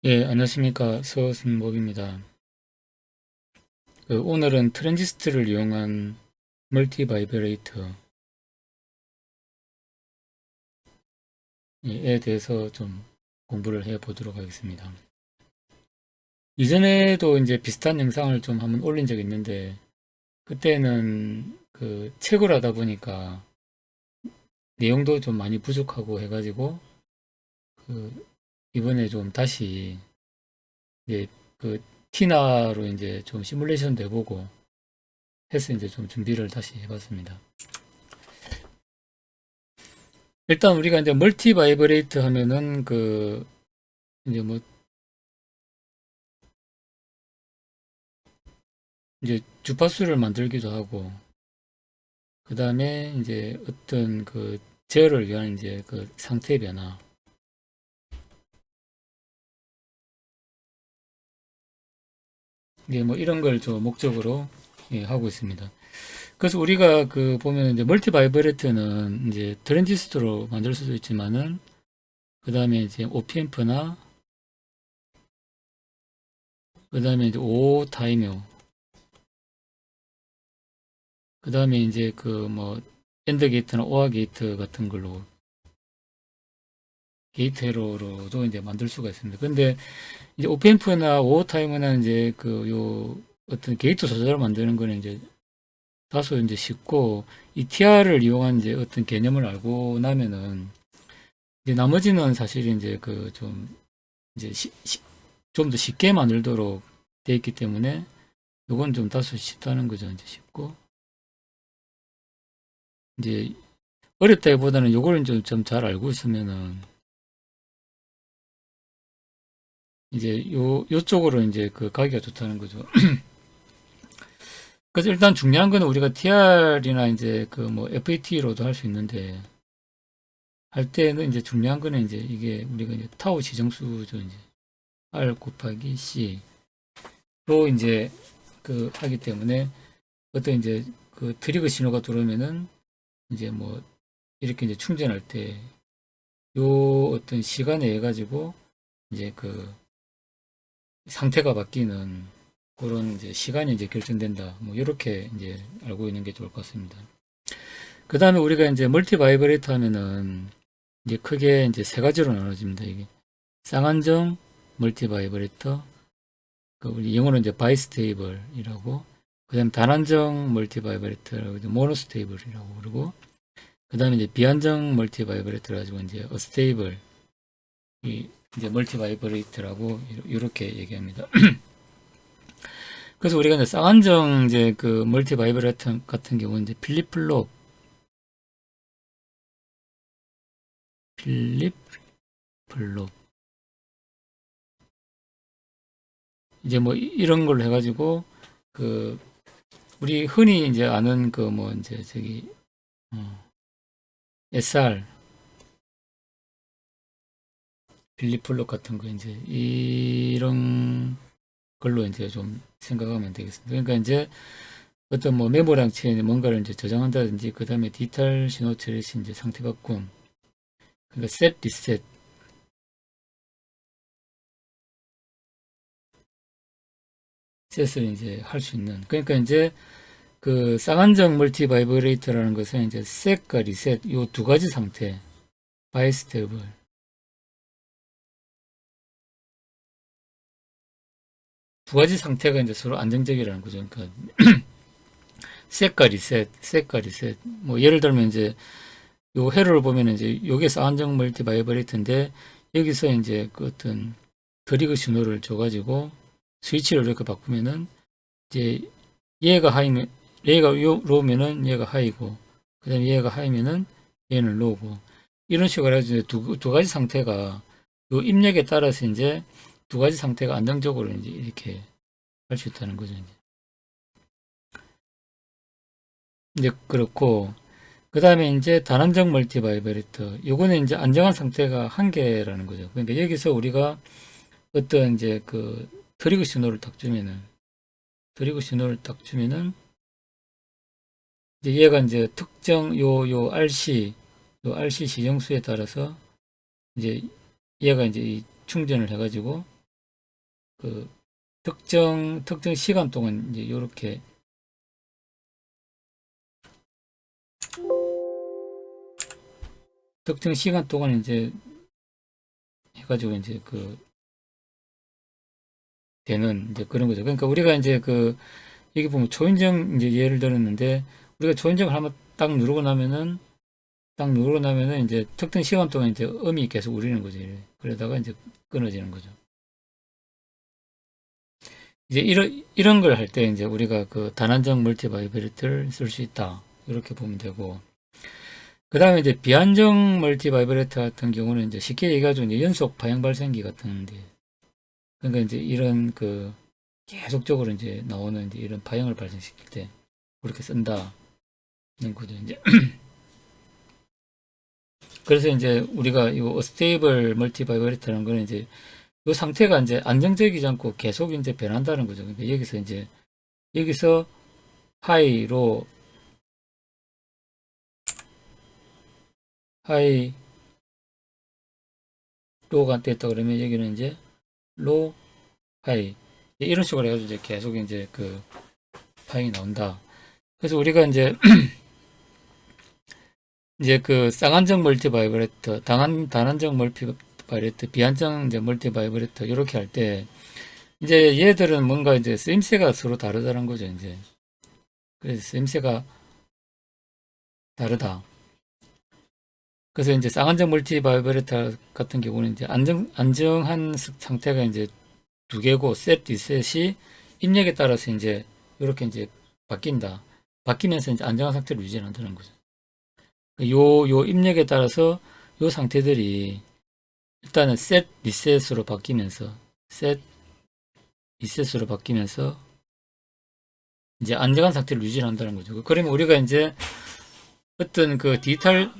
예, 안녕하십니까. 서승목입니다. 오늘은 트랜지스터를 이용한 멀티 바이브레이터에 대해서 좀 공부를 해 보도록 하겠습니다. 이전에도 이제 비슷한 영상을 좀 한번 올린 적이 있는데, 그때는 책을 하다 보니까 내용도 좀 많이 부족하고 해가지고, 그 이번에 좀 다시 이제 티나로 이제 좀 시뮬레이션도 해보고 해서 이제 좀 준비를 다시 해봤습니다. 일단 우리가 이제 멀티 바이브레이트 하면은 이제 뭐 이제 주파수를 만들기도 하고 그 다음에 이제 어떤 제어를 위한 이제 상태 변화 이제 뭐 이런 걸 좀 목적으로 하고 있습니다. 그래서 우리가 보면 이제 멀티 바이브레이트는 이제 트랜지스터로 만들 수도 있지만은 그 다음에 이제 OP앰프나 그 다음에 이제 O 타이머 그 다음에 이제 뭐 엔드 게이트나 오아 게이트 같은 걸로 게이트 에러로도 이제 만들 수가 있습니다. 근데 이제 오펜프나 오어타이머나 이제 어떤 게이트 조절을 만드는 거는 이제 다소 이제 쉽고 이 TR을 이용한 이제 어떤 개념을 알고 나면은 이제 나머지는 사실 이제 좀 이제 좀 더 쉽게 만들도록 돼 있기 때문에 이건 좀 다소 쉽다는 거죠. 이제 쉽고 이제 어렵다기보다는 요거를 좀 잘 알고 있으면은 이제 요쪽으로 이제 가기가 좋다는 거죠. 그래서 일단 중요한 거는 우리가 TR이나 이제 뭐 FET로도 할 수 있는데 할 때는 이제 중요한 거는 이제 이게 우리가 이제 타우 지정수죠. 이제 R 곱하기 C로 이제 하기 때문에 어떤 이제 트리거 신호가 들어오면은 이제 뭐 이렇게 이제 충전할 때 요 어떤 시간에 의해 가지고 이제 상태가 바뀌는 그런 이제 시간이 이제 결정된다. 뭐 이렇게 이제 알고 있는 게 좋을 것 같습니다. 그 다음에 우리가 이제 멀티 바이브레이터 하면은 이제 크게 이제 세 가지로 나눠집니다. 이게 쌍안정 멀티 바이브레이터, 우리 영어로 이제 바이스테이블이라고, 그다음 단안정 멀티 바이브레이터라고 모노스테이블이라고 그러고, 그다음에 이제 비안정 멀티 바이브레이터 가지고 이제 어스테이블 이 이제 멀티 바이브레이터라고 이렇게 얘기합니다. 그래서 우리가 이제 쌍안정 이제 멀티 바이브레이터 같은 경우는 이제 필립 플롭 이제 뭐 이런 걸로 해가지고 그 우리 흔히 이제 아는 뭐 이제 SR 빌리플롭 같은 거 이제 이런 걸로 이제 좀 생각하면 되겠습니다. 그러니까 이제 어떤 뭐 메모장치에 뭔가를 이제 저장한다든지 그 다음에 디지털 신호 처리 시 이제 상태 바꿈 그러니까 셋 리셋 셋을 이제 할 수 있는 그러니까 이제 쌍안정 멀티 바이브레이터라는 것은 이제 셋과 리셋 요 두 가지 상태 바이스테이블 두 가지 상태가 이제 서로 안정적이라는 거죠. 그러니까 셋과 리셋. 뭐 예를 들면 이제 요 회로를 보면 이제 요게 쌍안정 멀티 바이브레이터인데 여기서 이제 어떤 드리그 신호를 줘가지고 스위치를 이렇게 바꾸면은 이제 얘가 하이면 얘가 로우면은 얘가 하이고 그다음에 얘가 하이면은 얘는 로우고 이런 식으로 해서 두 가지 상태가 요 입력에 따라서 이제 두 가지 상태가 안정적으로 이제 이렇게 할 수 있다는 거죠. 이제 그렇고 그 다음에 이제 단안정 멀티 바이브레이터 요거는 이제 안정한 상태가 한 개라는 거죠. 그러니까 여기서 우리가 어떤 이제 트리거 신호를 딱 주면은 트리거 신호를 딱 주면은 이제 얘가 이제 특정 요 RC 시정수에 따라서 이제 얘가 이제 이 충전을 해가지고 그 특정 시간 동안 이제 요렇게 특정 시간 동안 이제 해가지고 이제 그 되는 이제 그런 거죠. 그러니까 우리가 이제 그 여기 보면 초인종 이제 예를 들었는데 우리가 초인종을 한번 딱 누르고 나면은 이제 특정 시간 동안 이제 음이 계속 울리는 거죠. 그러다가 이제 끊어지는 거죠. 이제 이런 걸 할 때 이제 우리가 그 단안정 멀티 바이브레이터를 쓸 수 있다. 이렇게 보면 되고. 그 다음에 이제 비안정 멀티 바이브레이터 같은 경우는 이제 쉽게 얘기하자면 이제 연속 파형 발생기 같은데. 그러니까 이제 이런 그 계속적으로 이제 나오는 이제 이런 파형을 발생시킬 때 그렇게 쓴다는 거죠. 이제 그래서 이제 우리가 이 어스테이블 멀티 바이브레이터라는 거는 이제 이 상태가 이제 안정적이지 않고 계속 이제 변한다는 거죠. 그러니까 여기서 하이로 하이 로가 됐다 그러면 여기는 이제 로 하이 이런 식으로 해가지고 이제 계속 이제 그 파형이 나온다. 그래서 우리가 이제 이제 그 쌍안정 멀티 바이브레이터, 단안정 멀티 바이브레이터, 비안정 이제 멀티 바이브레이터 이렇게 할 때 이제 얘들은 뭔가 이제 쓰임새가 서로 다르다는 거죠. 이제 그래서 쓰임새가 다르다. 그래서 이제 쌍안정 멀티 바이브레이터 같은 경우는 이제 안정한 상태가 이제 두 개고 셋 리셋이 입력에 따라서 이제 이렇게 이제 바뀐다. 바뀌면서 이제 안정한 상태를 유지한다는 거죠. 요 입력에 따라서 요 상태들이 일단은 셋 리셋으로 바뀌면서 셋 리셋으로 바뀌면서 이제 안정한 상태를 유지한다는 거죠. 그러면 우리가 이제 어떤 그 디지털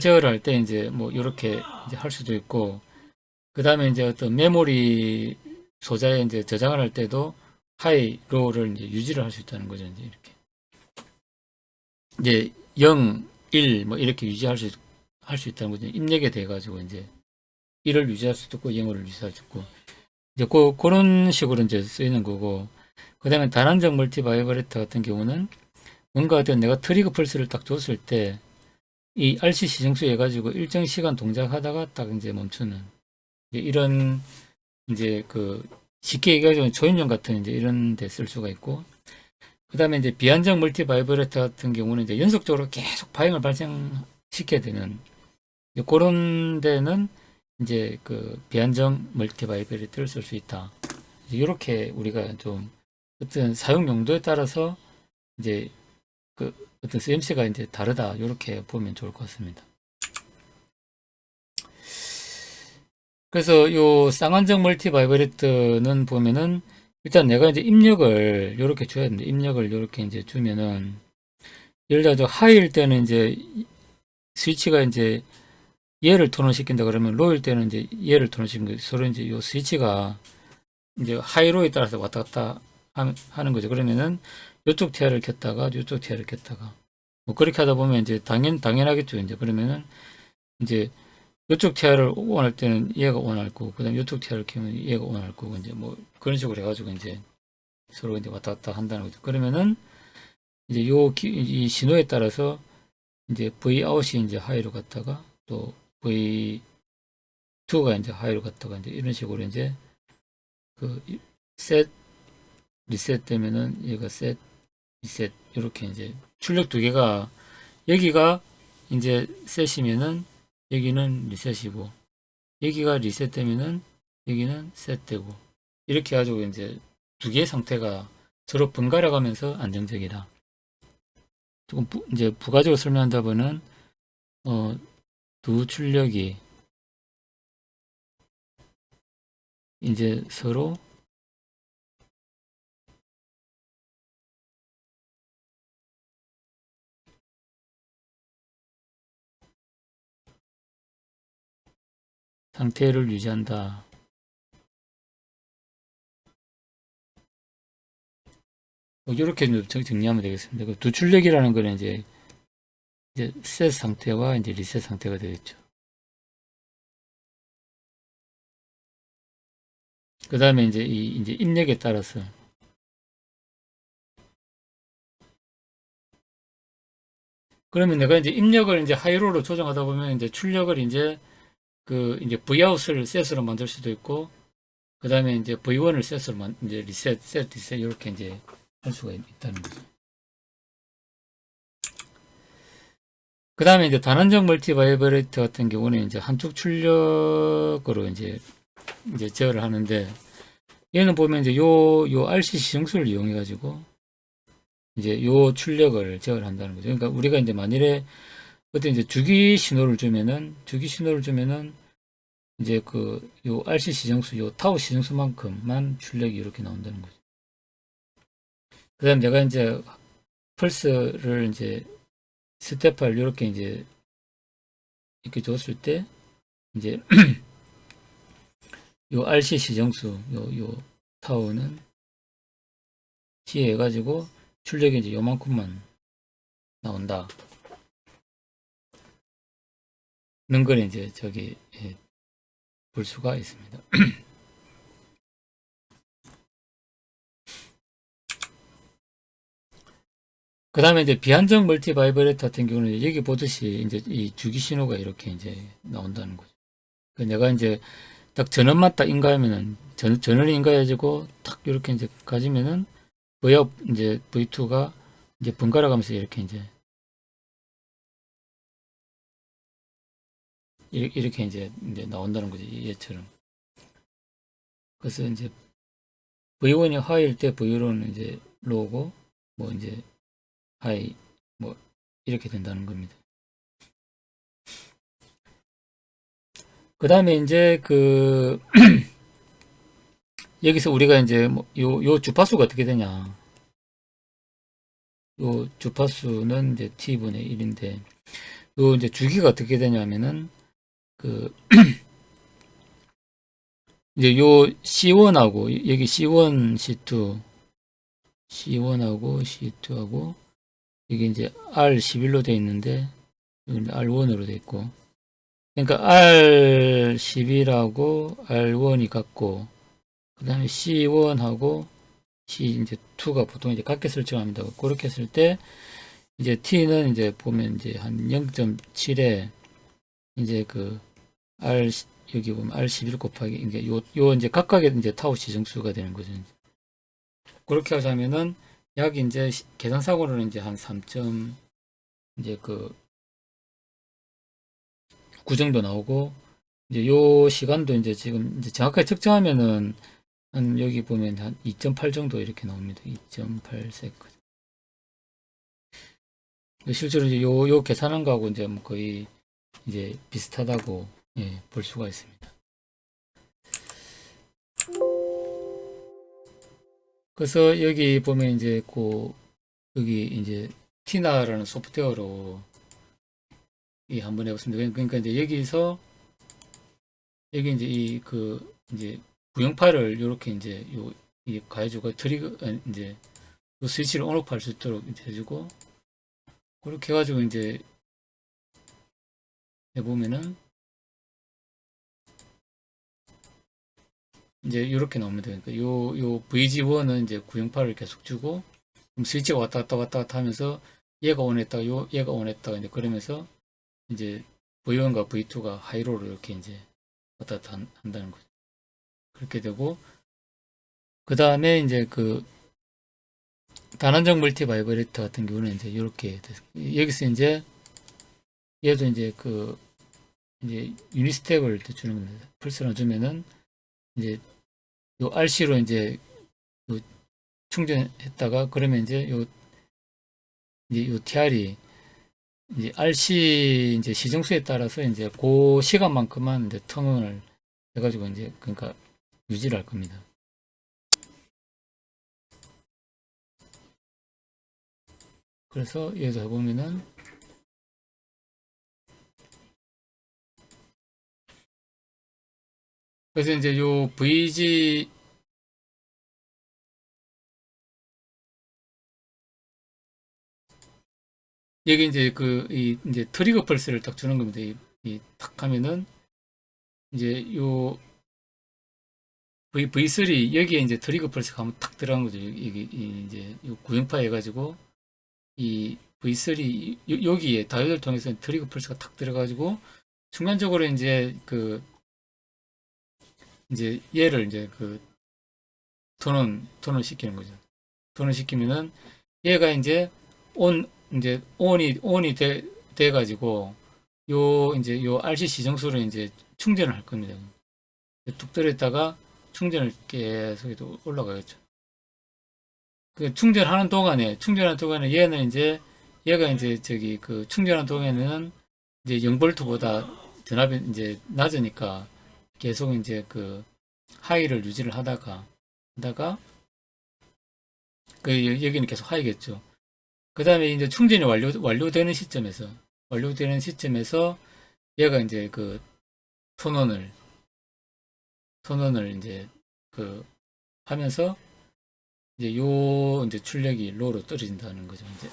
제어를 할 때 이제 뭐 이렇게 이제 할 수도 있고 그 다음에 이제 어떤 메모리 소자에 이제 저장을 할 때도 하이, 로우를 이제 유지를 할 수 있다는 거죠. 이제 이렇게. 이제 0, 1, 뭐 이렇게 할 수 있다는 거죠. 입력에 대해 가지고 이제 1을 유지할 수도 있고 0을 유지할 수 있고 이제 그런 식으로 이제 쓰이는 거고 그 다음에 단안정 멀티 바이브레이터 같은 경우는 뭔가 어떤 내가 트리거 펄스를 딱 줬을 때 이 RCC 정수 해가지고 일정 시간 동작하다가 딱 이제 멈추는 이런 이제 그 쉽게 얘기하자면 초인종 같은 이제 이런 데 쓸 수가 있고 그 다음에 이제 비안정 멀티 바이브레이터 같은 경우는 이제 연속적으로 계속 파형을 발생시켜야 되는 그런 데는 이제 그 비안정 멀티 바이브레이터를 쓸 수 있다. 이렇게 우리가 좀 어떤 사용 용도에 따라서 이제 그 어떤 쓰임새가 이제 다르다. 이렇게 보면 좋을 것 같습니다. 그래서 요 쌍안정 멀티 바이브레이터는 보면은 일단 내가 이제 입력을 이렇게 줘야 되는데 입력을 이렇게 이제 주면은 예를 들어 하이일 때는 이제 스위치가 이제 얘를 톤온시킨다 그러면 로일 때는 이제 얘를 톤온시킨 거 서로 이제 요 스위치가 이제 하이로에 따라서 왔다 갔다 하는 거죠. 그러면은 이쪽 티아를 켰다가 이쪽 티아를 켰다가 뭐 그렇게 하다 보면 이제 당연하겠죠. 이제 그러면은 이제 이쪽 티아를 원할 때는 얘가 원할 거고 그다음 이쪽 티아를 켜면 얘가 원할 거고 이제 뭐 그런 식으로 해가지고 이제 서로 이제 왔다 갔다 한다는 거죠. 그러면은 이제 이 신호에 따라서 이제 V 아웃이 이제 하이로 갔다가 또 V2가 이제 하이로 갔다가 이제 이런 식으로 이제 그 셋 리셋 되면은 얘가 셋 리셋 이렇게 이제 출력 두 개가 여기가 이제 셋이면은 여기는 리셋이고 여기가 리셋 되면은 여기는 셋되고 이렇게 해가지고 이제 두 개의 상태가 서로 번갈아 가면서 안정적이다. 조금 이제 부가적으로 설명한다면은 두 출력이 이제 서로 상태를 유지한다. 이렇게 정리하면 되겠습니다. 그 두 출력이라는 거는 이제 셋 상태와 이제 리셋 상태가 되겠죠. 그 다음에 이제 이제 입력에 따라서 그러면 내가 이제 입력을 이제 하이로로 조정하다 보면 이제 출력을 이제 이제 Vout을 셋으로 만들 수도 있고 그 다음에 이제 V1을 셋으로 이제 리셋 이렇게 이제 할 수가 있다는 거죠. 그 다음에 이제 단원적 멀티 바이브레이터 같은 경우는 이제 한쪽 출력으로 이제 제어를 하는데 얘는 보면 이제 요 RC 시정수를 이용해 가지고 이제 요 출력을 제어를 한다는 거죠. 그러니까 우리가 이제 만일에 그때 이제 주기 신호를 주면은 이제 요 RC 시정수, 요 타우 시정수만큼만 출력이 이렇게 나온다는 거죠. 그 다음에 내가 이제 펄스를 이제 스텝8 이렇게 이제 이렇게 줬을 때 이제 요 RC 시정수, 요 타우는 시해가지고 출력이 이제 요만큼만 나온다. 는 걸 이제 볼 수가 있습니다. 그 다음에 이제 비한정 멀티 바이브레이터 같은 경우는 여기 보듯이 이제 이 주기 신호가 이렇게 이제 나온다는 거죠. 내가 이제 딱 전원만 딱 인가하면은 전원이 인가해지고 딱 이렇게 이제 가지면은 V업 이제 V2가 이제 번갈아 가면서 이렇게 이제 나온다는 거죠. 얘처럼. 그래서 이제 V1이 하이일 때 V1은 이제 로우고 뭐 이제 하이 뭐 이렇게 된다는 겁니다. 그 다음에 이제 여기서 우리가 이제 뭐 요 주파수가 어떻게 되냐. 요 주파수는 이제 T분의 1인데 요 이제 주기가 어떻게 되냐면은 이제 요 C1하고 여기 C1, C1하고 C2하고 이게 이제 R11로 되어 있는데 여기 R1으로 되어 있고 그러니까 R11하고 R1이 같고 그 다음에 C1하고 C 이제 2가 보통 이제 같게 설정합니다. 그렇게 했을 때 이제 T는 이제 보면 이제 한 0.7에 이제 R 여기 보면 R11 곱하기 이게 요 이제 각각의 이제 타우 지정수가 되는 거죠. 그렇게 하자면은 약 이제 계산 사고로는 이제 한 3점 이제 9 정도 나오고 이제 요 시간도 이제 지금 이제 정확하게 측정하면은 한 여기 보면 한 2.8 정도 이렇게 나옵니다. 2.8세컨드. 실제로 이제 요 계산한 거하고 이제 뭐 거의 이제 비슷하다고 예, 볼 수가 있습니다. 그래서 여기 보면 이제 여기 이제 티나라는 소프트웨어로 이 한번 해봤습니다. 그러니까 이제 여기서 여기 이제 이제 구형파를 이렇게 이제 이 가해주고 트리거 이제 요 스위치를 온오프 할 수 있도록 해주고 그렇게 해가지고 이제 해보면은 이제 이렇게 나옵니다. 그러니까 요 VG1은 이제 구형파를 계속 주고 그럼 스위치가 왔다 갔다 하면서 얘가 원했다가 얘가 원했다가 이제 그러면서 이제 V1과 V2가 하이로로 이렇게 이제 왔다 갔다 한다는 거죠. 그렇게 되고 그 다음에 이제 단원적 멀티 바이브레이터 같은 경우는 이제 이렇게 여기서 이제 얘도 이제 이제 유닛 스텝을 주는 겁니다. 펄스를 주면은 이제 요 RC로 이제 요 충전했다가 그러면 이제 요 TR이 이제 RC 이제 시정수에 따라서 이제 그 시간만큼만 이제 턴을 해가지고 이제 그러니까 유지를 할 겁니다. 그래서 여기서 해보면은 그래서 이제 요 VG 여기 이제 이제 트리거 펄스를 딱 주는 겁니다. 딱 하면은 이제 V3 여기에 이제 트리거 펄스가 한번 탁 들어간 거죠. 이게 이제 구형파 해가지고 이 V3 여기에 다이얼을 통해서 트리거 펄스가 탁 들어가지고 순간적으로 이제 얘를 이제 턴온 시키는 거죠. 턴온 시키면은 얘가 이제 온이 돼 가지고 이제 요 RC 시정수를 이제 충전을 할 겁니다. 뚝 들어있다가 충전을 계속 올라가겠죠. 충전하는 동안에 얘는 이제 얘가 이제 충전하는 동안에는 이제 0볼트보다 전압이 이제 낮으니까 계속 이제 하이를 유지를 하다가 여기는 계속 하이겠죠. 그 다음에 이제 충전이 완료되는 시점에서 얘가 이제 선언을 이제 하면서 이제 이제 출력이 로로 떨어진다는 거죠. 이제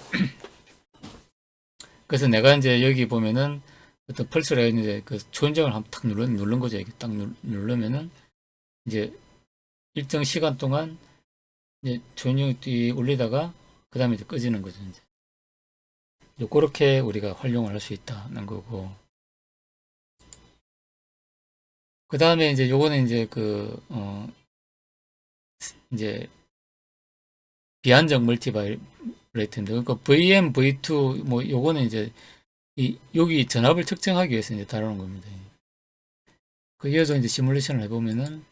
그래서 내가 이제 여기 보면은 어떤 펄스라 이제 초인종을 한번 탁 누른 거죠. 이렇게 딱 누르면은 이제 일정 시간 동안 이제 초인종이 올리다가 그 다음에 이제 꺼지는 거죠. 이제 그렇게 우리가 활용을 할 수 있다는 거고. 그 다음에 이제 요거는 이제 이제 비안정 멀티바이브레이트인데, 그러니까 VM, V2 뭐 요거는 이제 여기 전압을 측정하기 위해서 이제 다루는 겁니다. 이어서 이제 시뮬레이션을 해보면은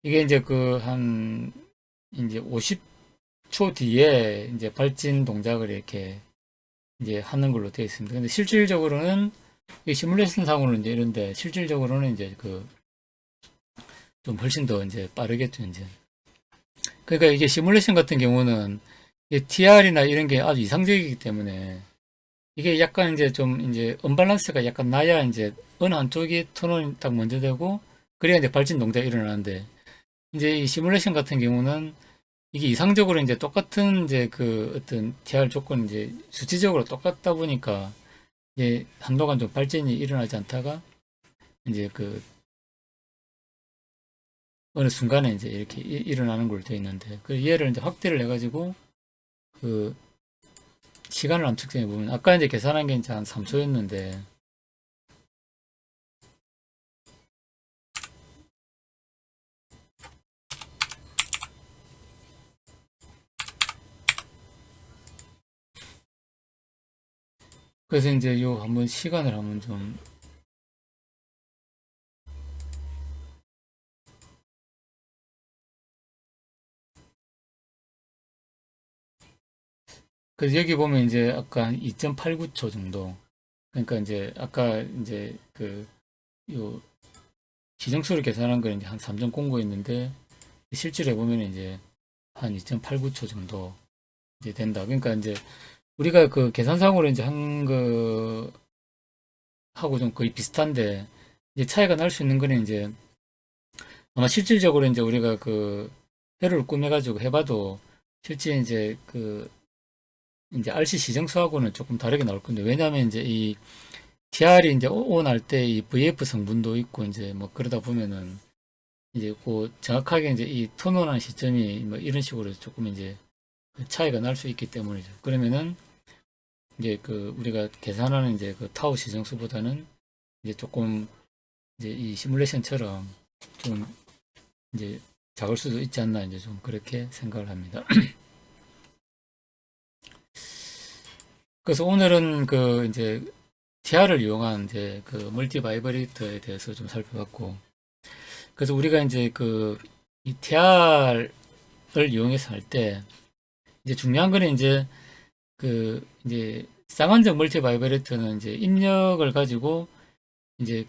이게 이제 이제 50초 뒤에 이제 발진 동작을 이렇게 이제 하는 걸로 되어 있습니다. 근데 실질적으로는 이 시뮬레이션 상으로는 이제 이런데 실질적으로는 이제 좀 훨씬 더 이제 빠르겠죠, 이제. 그러니까 이게 시뮬레이션 같은 경우는 TR이나 이런 게 아주 이상적이기 때문에 이게 약간 이제 좀 이제 언밸런스가 약간 나야 이제 어느 한쪽이 턴온이 딱 먼저 되고 그래야 이제 발진 동작이 일어나는데, 이제 이 시뮬레이션 같은 경우는 이게 이상적으로 이제 똑같은 이제 어떤 TR 조건이 이제 수치적으로 똑같다 보니까 이제 한동안 좀 발진이 일어나지 않다가 이제 어느 순간에 이제 이렇게 일어나는 걸로 되어 있는데, 얘를 이제 확대를 해가지고 시간을 한번 측정해 보면 아까 이제 계산한 게 이제 한 3초였는데 그래서 이제 요 한번 시간을 한번 좀 그래서 여기 보면 이제 아까 한 2.89초 정도, 그러니까 이제 아까 이제 요 지정수를 계산한 거 이제 한 3.09였는데 실제로 해보면 이제 한 2.89초 정도 이제 된다. 그러니까 이제 우리가 계산상으로 이제 한 하고 좀 거의 비슷한데, 이제 차이가 날 수 있는 거는 이제 아마 실질적으로 이제 우리가 회로를 꾸며가지고 해봐도 실제 이제 이제 RC 시정수하고는 조금 다르게 나올 건데, 왜냐하면 이제 이 TR이 이제 온 할 때 이 VF 성분도 있고 이제 뭐 그러다 보면은 이제 정확하게 이제 이 턴온하는 시점이 뭐 이런 식으로 조금 이제 차이가 날 수 있기 때문이죠. 그러면은 이제 우리가 계산하는 이제 타우 시정수보다는 이제 조금 이제 이 시뮬레이션처럼 좀 이제 작을 수도 있지 않나, 이제 좀 그렇게 생각을 합니다. 그래서 오늘은 이제 TR을 이용한 이제 멀티 바이브레이터에 대해서 좀 살펴봤고, 그래서 우리가 이제 이 TR을 이용해서 할 때 이제 중요한 거는 이제 이제 쌍안정 멀티 바이브레이터는 이제 입력을 가지고 이제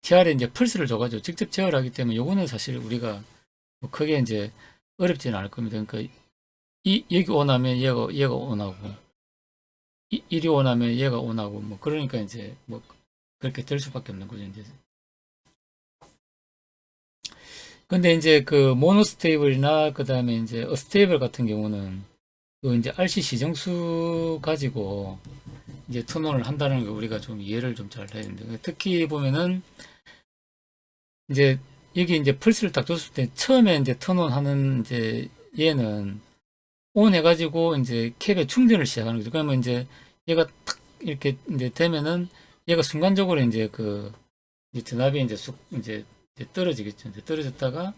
TR에 이제 펄스를 줘가지고 직접 제어를 하기 때문에 요거는 사실 우리가 뭐 크게 이제 어렵지는 않을 겁니다. 그러니까 여기 온하면 얘가 온하고 이리 온하면 얘가 온하고 뭐 그러니까 이제 뭐 그렇게 될 수밖에 없는 거죠, 이제. 근데 이제 모노스테이블이나 그 다음에 이제 어스테이블 같은 경우는 그 이제 RC 시정수 가지고 이제 턴온을 한다는 거 우리가 좀 이해를 좀 잘 해야 되는데, 특히 보면은 이제 여기 이제 펄스를 딱 줬을 때 처음에 이제 턴온 하는 이제 얘는 온 해가지고 이제 캡에 충전을 시작하는 거죠. 그러면 이제 얘가 탁 이렇게 이제 되면은 얘가 순간적으로 이제 그 이제 전압이 이제 이제 떨어지겠죠. 이제 떨어졌다가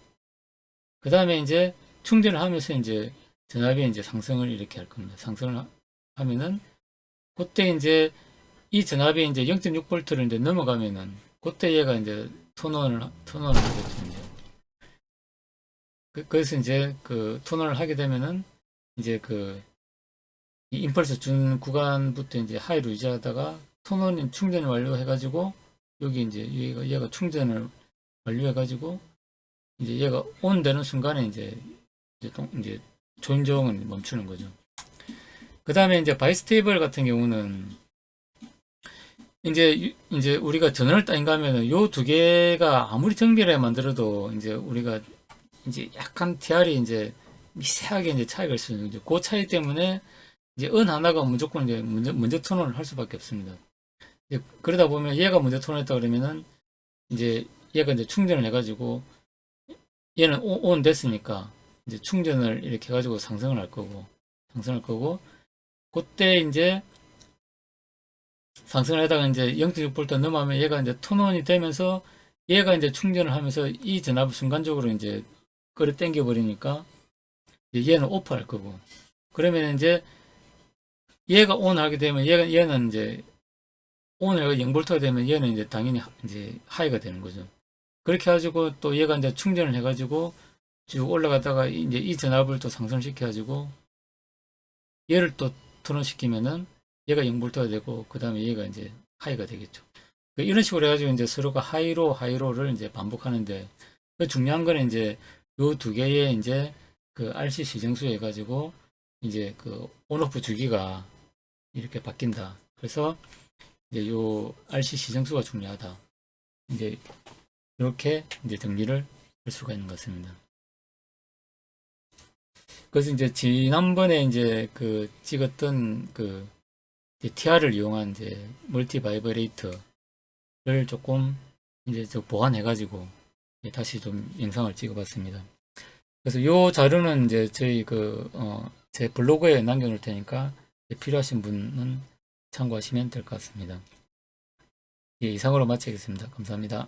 그 다음에 이제 충전을 하면서 이제 전압이 이제 상승을 이렇게 할 겁니다. 상승을 하면은 그때 이제 이 전압이 이제 0.6V를 이제 넘어가면은 그때 얘가 이제 턴온을 하겠죠. 이제. 그래서 이제 그 턴온을 하게 되면은 이제 그 이 임펄스 준 구간부터 이제 하이로 유지하다가 턴온 충전을 완료해가지고 여기 이제 얘가 충전을 완료해가지고 이제 얘가 온 되는 순간에 이제 조인종은 멈추는 거죠. 그 다음에 이제 바이스테이블 같은 경우는 이제 우리가 전원을 따인가면은 요 두 개가 아무리 정비를 만들어도 이제 우리가 이제 약간 TR이 이제 미세하게 이제 차이가 있을 수 있는 거죠. 그 차이 때문에 이제 은 하나가 무조건 이제 먼저 턴온을 할 수밖에 없습니다. 그러다 보면 얘가 먼저 턴온했다 그러면은 이제 얘가 이제 충전을 해가지고 얘는 온 됐으니까 이제 충전을 이렇게 해가지고 상승을 할 거고 그때 이제 상승을 하다가 이제 0.6V 넘어가면 얘가 이제 턴온이 되면서 얘가 이제 충전을 하면서 이 전압을 순간적으로 이제 끌어당겨 버리니까 얘는 오프 할 거고 그러면 이제 얘가 온 하게 되면 얘는 이제 온을 0V가 되면 얘는 이제 당연히 이제 하이가 되는 거죠. 그렇게 해가지고 또 얘가 이제 충전을 해가지고 쭉 올라가다가 이제 이 전압을 또 상승시켜가지고 얘를 또 턴온시키면은 얘가 0V가 되고 그 다음에 얘가 이제 하이가 되겠죠. 이런 식으로 해가지고 이제 서로가 하이로를 이제 반복하는데 그 중요한 거는 이제 요 두 개의 이제 그 RC 시정수 해가지고 이제 그 온오프 주기가 이렇게 바뀐다. 그래서 이제 요 RC 시정수가 중요하다. 이제 이렇게 이제 정리를 할 수가 있는 것 같습니다. 그래서 이제 지난번에 이제 그 찍었던 그 TR을 이용한 이제 멀티 바이브레이터를 조금 이제 보완해가지고 다시 좀 영상을 찍어봤습니다. 그래서 이 자료는 이제 저희 제 블로그에 남겨놓을 테니까 필요하신 분은 참고하시면 될 것 같습니다. 예, 이상으로 마치겠습니다. 감사합니다.